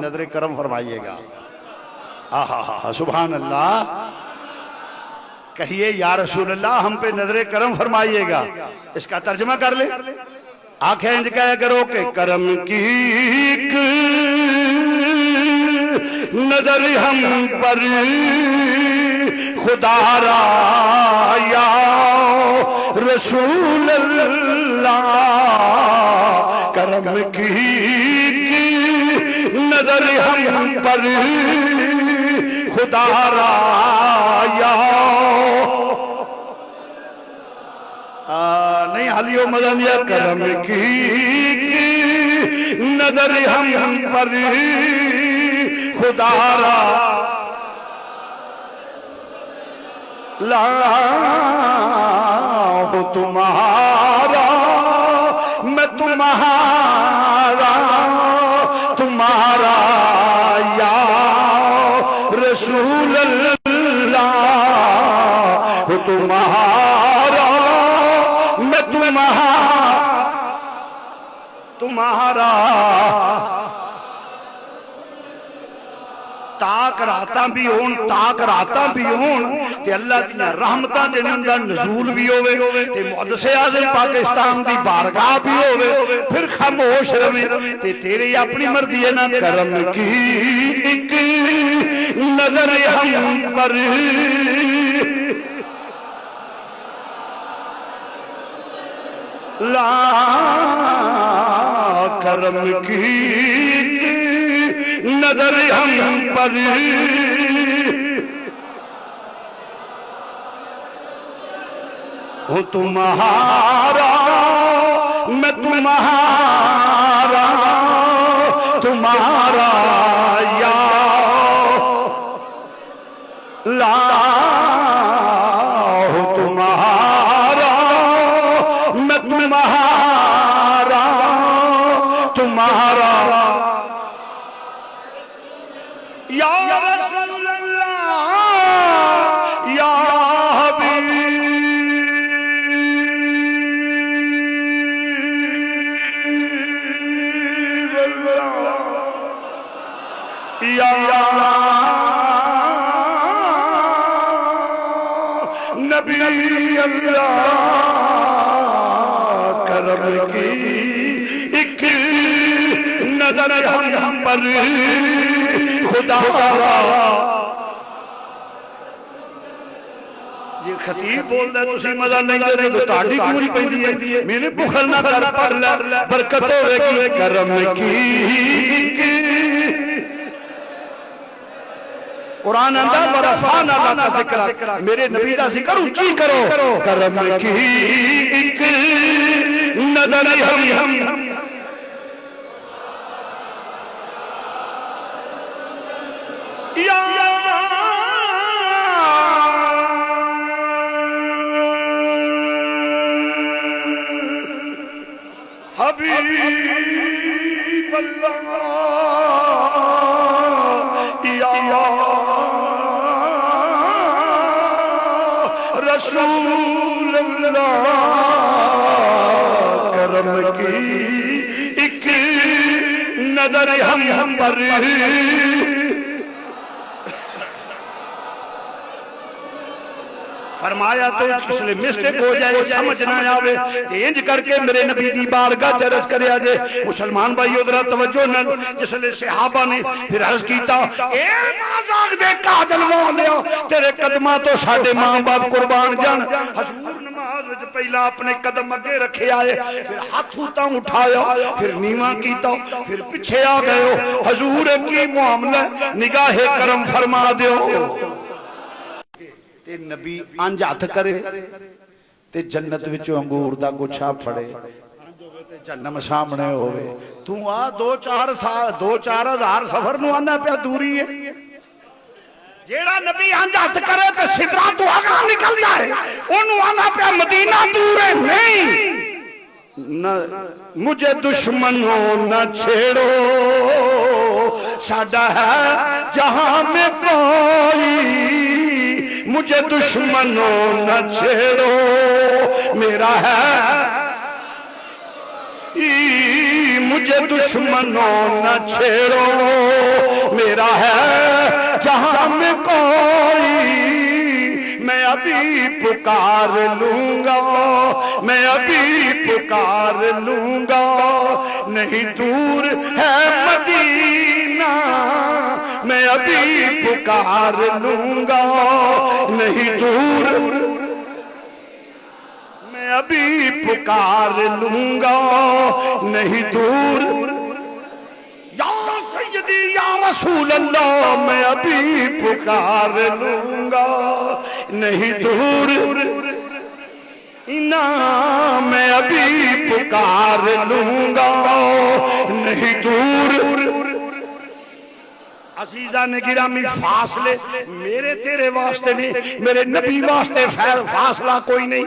नजर करम फरमाइएगा। आहा हा सुभान अल्लाह। कहिए या रसूल अल्लाह हम पे नजर करम फरमाइएगा। इसका तर्जमा कर ले। आंखें इंज क्या करो कि करम की नजर हम पर खुदा या रसूल अल्लाह, करम की नजर हम पर खुदा या नहीं हालियो मदन या करम की नजर हम पर खुदा ला हो तुम्हारा मैं तुम्हारा तुम्हारा या रसूल अल्लाह हो तुम्हारा मैं तुम्हारा ताक रातां भी होण ताक रातां भी होण ते अल्लाह दी रहमतां दे अंदर नज़ूल भी होवे ते मुक़द्दस आज़म पाकिस्तान दी बारगाह भी होवे, फिर खामोश रवे ते तेरी अपनी मर्जी है ना। करम की एक नजर हम पर ला, करम की नजर हम पर हूँ तुम्हारा मैं तुम्हारा तुम्हारा या ला हो तुम्हारा मैं तुम्हारा तुम्हारा या रसूल अल्लाह या हबीब अल्लाह या नबी अल्लाह, करम की एक नजर हम पर खुदा जी खतीब बोलदा तुसी मजा नहीं दे रहे तो ताड़ी क्यों नहीं पैंदी है। मैंने बुखल ना कर पढ़ ले बरकत होवेगी। करम की कुरान अंदर वरफाना का जिक्र, मेरे नबी का जिक्र ऊंची करो। करम की एक नजर हम या हबीब अल्लाह या रसूल अल्लाह, करम की एक नजर हम पर फरमाया तो इसलिए मिस्टेक हो जाए समझ ना आवे इंज करके मेरे नबी दी बारगाह च अर्ज करया जे। मुसलमान भाई उधर तवज्जो न, जिसले सहाबा ने फिर अर्ज कीता ए माज़ाक दे कादल वालिया तेरे कदमां तो साडे मां-बाप कुर्बान जान। हजूर नमाज विच पहला अपने कदम अगे रखे आए, फिर हाथ उतां उठाया, फिर नीवा कीता, फिर पीछे आ गए। हजूर की मामला निगाहे करम फरमा दियो ते नबी अंज हथ करे ते जन्नत विचों अंगूर दा गुच्छा फड़े ते जन्नम सामने होवे। तू आ 2-4 हज़ार सफर नु आंदा पिया दूरी है। जेड़ा नबी अंज हथ करे ते सिदरा तो अगला निकल जाए ओनू आंदा पिया मदीना दूर है। नहीं न मुझे दुश्मनों न छेड़ो साडा है जहां में कोई, मुझे दुश्मनों न छेड़ो मेरा है मुझे दुश्मनों न छेड़ो पुकार लूंगा, मैं अभी पुकार लूंगा, नहीं दूर है मदीना, मैं अभी पुकार लूंगा, नहीं दूर, मैं अभी पुकार लूंगा, नहीं दूर। या सैयदी या रसूल अल्लाह, मैं अभी पुकार लूंगा, नहीं दूर ना, मैं अभी पुकार लूंगा, नहीं दूर। अजीजा ने गिरामी फासले मेरे तेरे वास्ते नहीं, मेरे नबी वास्ते फासला कोई नहीं।